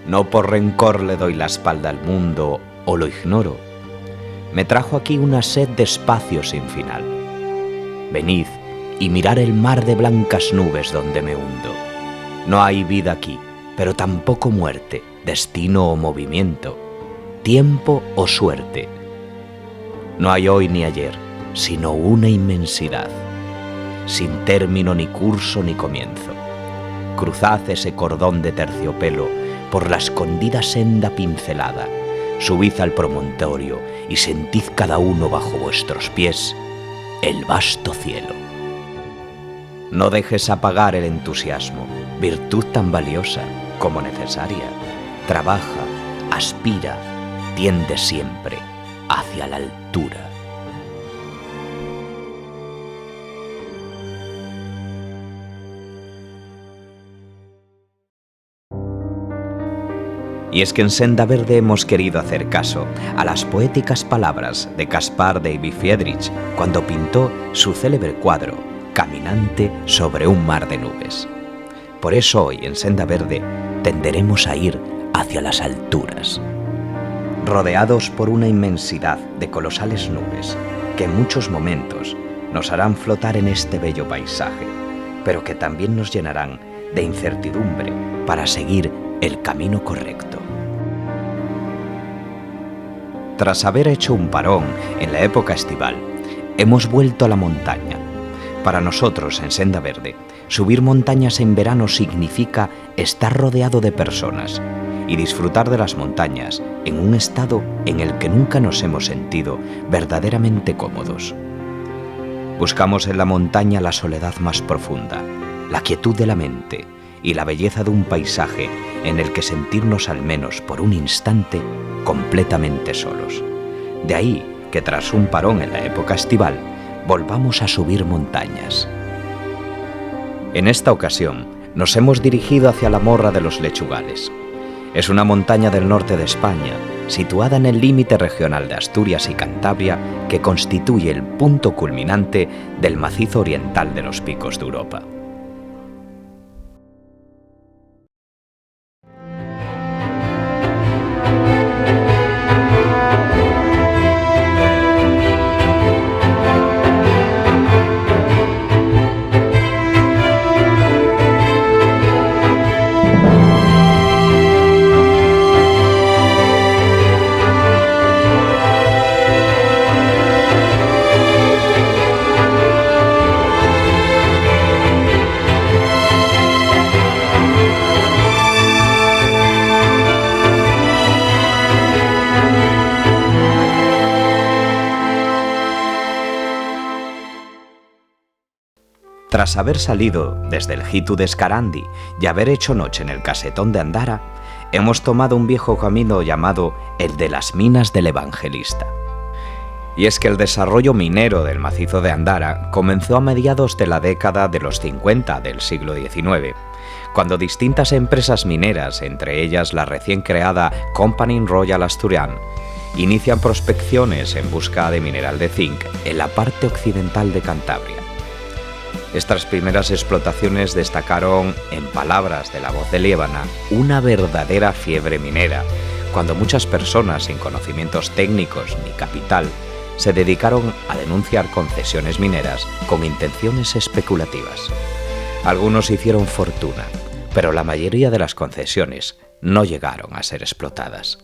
No por rencor le doy la espalda al mundo o lo ignoro. Me trajo aquí una sed de espacio sin final. Venid y mirar el mar de blancas nubes donde me hundo. No hay vida aquí, pero tampoco muerte, destino o movimiento, tiempo o suerte. No hay hoy ni ayer, sino una inmensidad, sin término ni curso ni comienzo. Cruzad ese cordón de terciopelo por la escondida senda pincelada, subid al promontorio y sentid cada uno bajo vuestros pies el vasto cielo. No dejes apagar el entusiasmo, virtud tan valiosa como necesaria. Trabaja, aspira, tiende siempre hacia la altura. Y es que en Senda Verde hemos querido hacer caso a las poéticas palabras de Caspar David Friedrich cuando pintó su célebre cuadro Caminante sobre un mar de nubes. Por eso hoy en Senda Verde tenderemos a ir hacia las alturas, rodeados por una inmensidad de colosales nubes que en muchos momentos nos harán flotar en este bello paisaje, pero que también nos llenarán de incertidumbre para seguir el camino correcto. Tras haber hecho un parón en la época estival, hemos vuelto a la montaña. Para nosotros, en Senda Verde, subir montañas en verano significa estar rodeado de personas y disfrutar de las montañas en un estado en el que nunca nos hemos sentido verdaderamente cómodos. Buscamos en la montaña la soledad más profunda, la quietud de la mente y la belleza de un paisaje en el que sentirnos al menos por un instante completamente solos. De ahí que tras un parón en la época estival, volvamos a subir montañas. En esta ocasión, nos hemos dirigido hacia la Morra de los Lechugales. Es una montaña del norte de España, situada en el límite regional de Asturias y Cantabria, que constituye el punto culminante del macizo oriental de los Picos de Europa. Tras haber salido desde el Jitu de Escarandi y haber hecho noche en el casetón de Andara, hemos tomado un viejo camino llamado el de las minas del Evangelista. Y es que el desarrollo minero del macizo de Andara comenzó a mediados de la década de los 50 del siglo XIX, cuando distintas empresas mineras, entre ellas la recién creada Company Royal Asturian, inician prospecciones en busca de mineral de zinc en la parte occidental de Cantabria. Estas primeras explotaciones destacaron, en palabras de la voz de Liébana, una verdadera fiebre minera, cuando muchas personas sin conocimientos técnicos ni capital se dedicaron a denunciar concesiones mineras con intenciones especulativas. Algunos hicieron fortuna, pero la mayoría de las concesiones no llegaron a ser explotadas.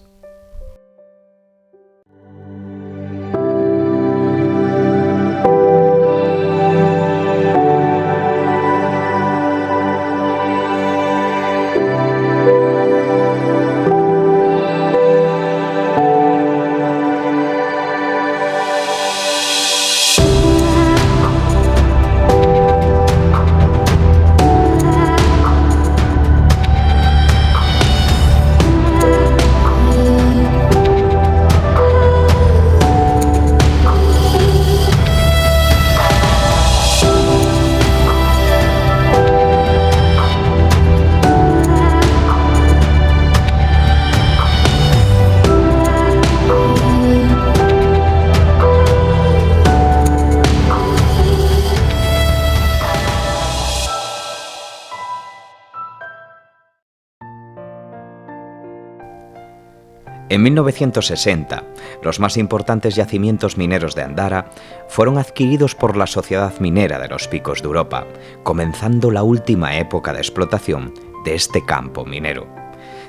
En 1960, los más importantes yacimientos mineros de Andara fueron adquiridos por la Sociedad Minera de los Picos de Europa, comenzando la última época de explotación de este campo minero,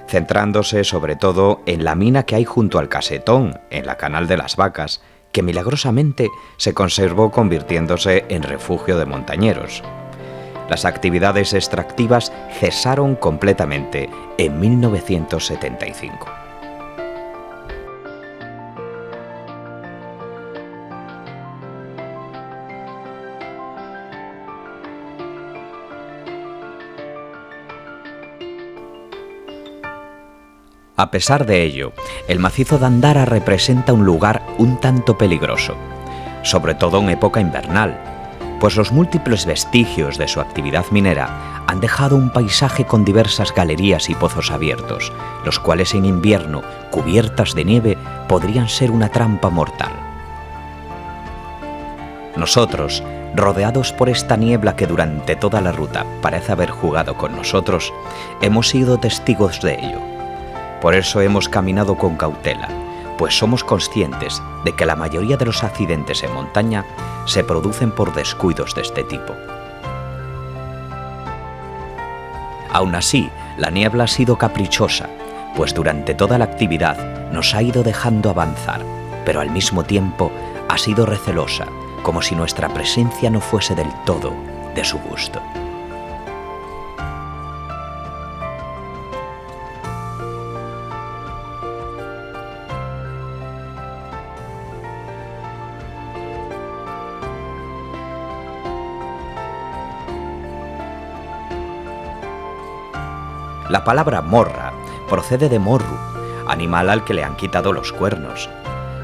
centrándose sobre todo en la mina que hay junto al Casetón, en la Canal de las Vacas, que milagrosamente se conservó convirtiéndose en refugio de montañeros. Las actividades extractivas cesaron completamente en 1975. A pesar de ello, el macizo de Andara representa un lugar un tanto peligroso, sobre todo en época invernal, pues los múltiples vestigios de su actividad minera han dejado un paisaje con diversas galerías y pozos abiertos, los cuales en invierno, cubiertas de nieve, podrían ser una trampa mortal. Nosotros, rodeados por esta niebla que durante toda la ruta parece haber jugado con nosotros, hemos sido testigos de ello. Por eso hemos caminado con cautela, pues somos conscientes de que la mayoría de los accidentes en montaña se producen por descuidos de este tipo. Aún así, la niebla ha sido caprichosa, pues durante toda la actividad nos ha ido dejando avanzar, pero al mismo tiempo ha sido recelosa, como si nuestra presencia no fuese del todo de su gusto. La palabra morra procede de morru, animal al que le han quitado los cuernos.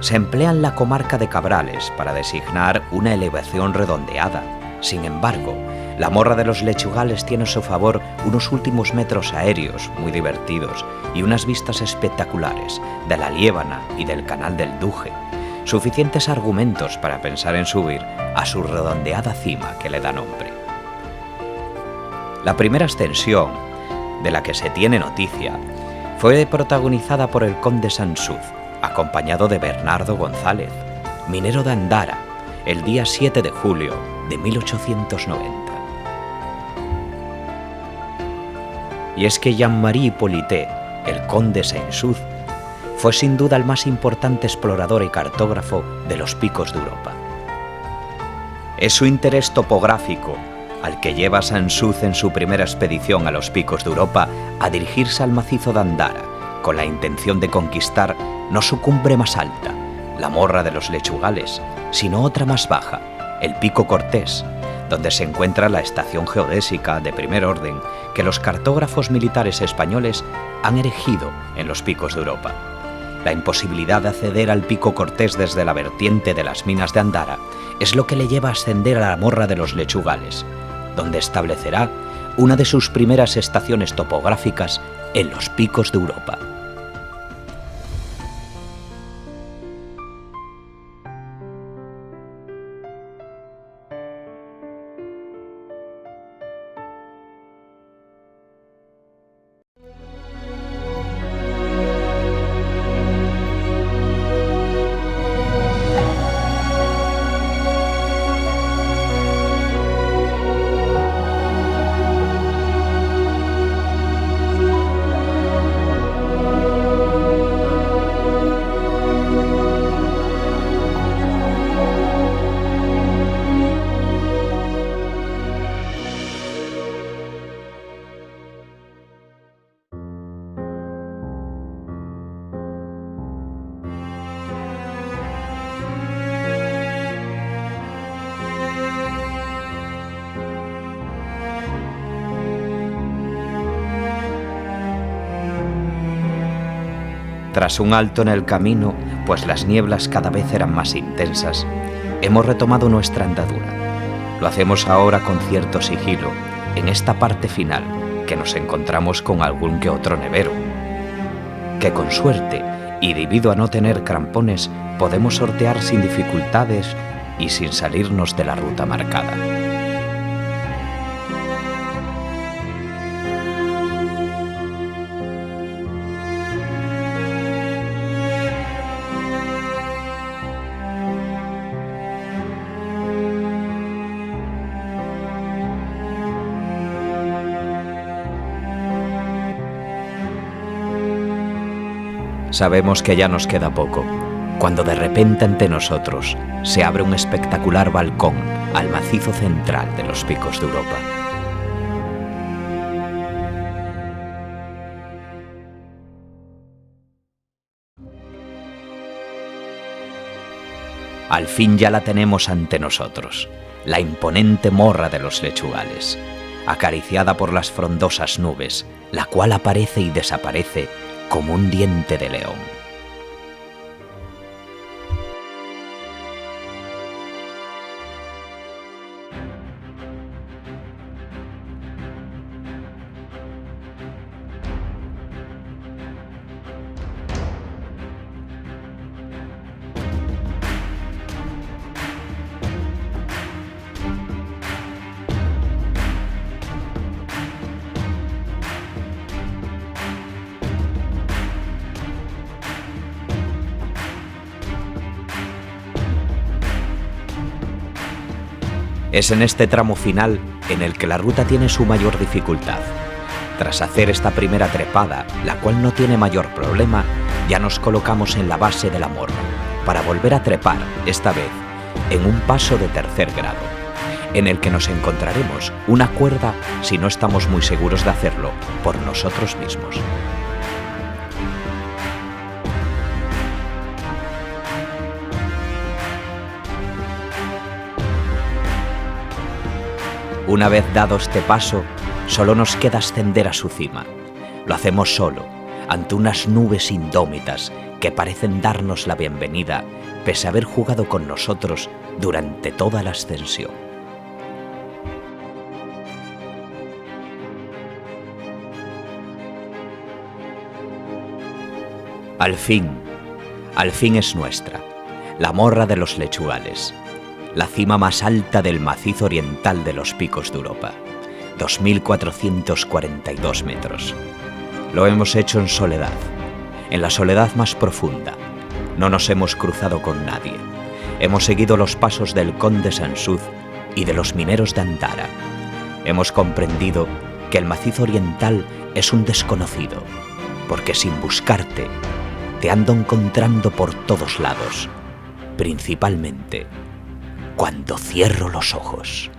Se emplea en la comarca de Cabrales para designar una elevación redondeada. Sin embargo, la morra de los Lechugales tiene a su favor unos últimos metros aéreos muy divertidos y unas vistas espectaculares de la Liébana y del Canal del Duje, suficientes argumentos para pensar en subir a su redondeada cima que le da nombre. La primera ascensión, de la que se tiene noticia, fue protagonizada por el conde Sansuz, acompañado de Bernardo González, minero de Andara, el día 7 de julio de 1890. Y es que Jean-Marie Hippolyte, el conde Sansuz, fue sin duda el más importante explorador y cartógrafo de los picos de Europa. Es su interés topográfico al que lleva Sansuz en su primera expedición a los picos de Europa a dirigirse al macizo de Andara, con la intención de conquistar no su cumbre más alta, la morra de los Lechugales, sino otra más baja, el Pico Cortés, donde se encuentra la estación geodésica de primer orden que los cartógrafos militares españoles han erigido en los picos de Europa. La imposibilidad de acceder al Pico Cortés desde la vertiente de las minas de Andara es lo que le lleva a ascender a la morra de los Lechugales, donde establecerá una de sus primeras estaciones topográficas en los picos de Europa. Tras un alto en el camino, pues las nieblas cada vez eran más intensas, hemos retomado nuestra andadura. Lo hacemos ahora con cierto sigilo, en esta parte final, que nos encontramos con algún que otro nevero, que con suerte, y debido a no tener crampones, podemos sortear sin dificultades y sin salirnos de la ruta marcada. Sabemos que ya nos queda poco, cuando de repente ante nosotros se abre un espectacular balcón al macizo central de los Picos de Europa. Al fin ya la tenemos ante nosotros, la imponente morra de los Lechugales, acariciada por las frondosas nubes, la cual aparece y desaparece como un diente de león. Es en este tramo final en el que la ruta tiene su mayor dificultad. Tras hacer esta primera trepada, la cual no tiene mayor problema, ya nos colocamos en la base de la morra, para volver a trepar, esta vez, en un paso de tercer grado, en el que nos encontraremos una cuerda si no estamos muy seguros de hacerlo por nosotros mismos. Una vez dado este paso, solo nos queda ascender a su cima. Lo hacemos solo, ante unas nubes indómitas que parecen darnos la bienvenida, pese a haber jugado con nosotros durante toda la ascensión. Al fin es nuestra, la morra de los Lechugales, la cima más alta del macizo oriental de los Picos de Europa, 2.442 metros. Lo hemos hecho en soledad, en la soledad más profunda. No nos hemos cruzado con nadie. Hemos seguido los pasos del conde Sansuz y de los mineros de Andara. Hemos comprendido que el macizo oriental es un desconocido, porque sin buscarte, te ando encontrando por todos lados, principalmente cuando cierro los ojos.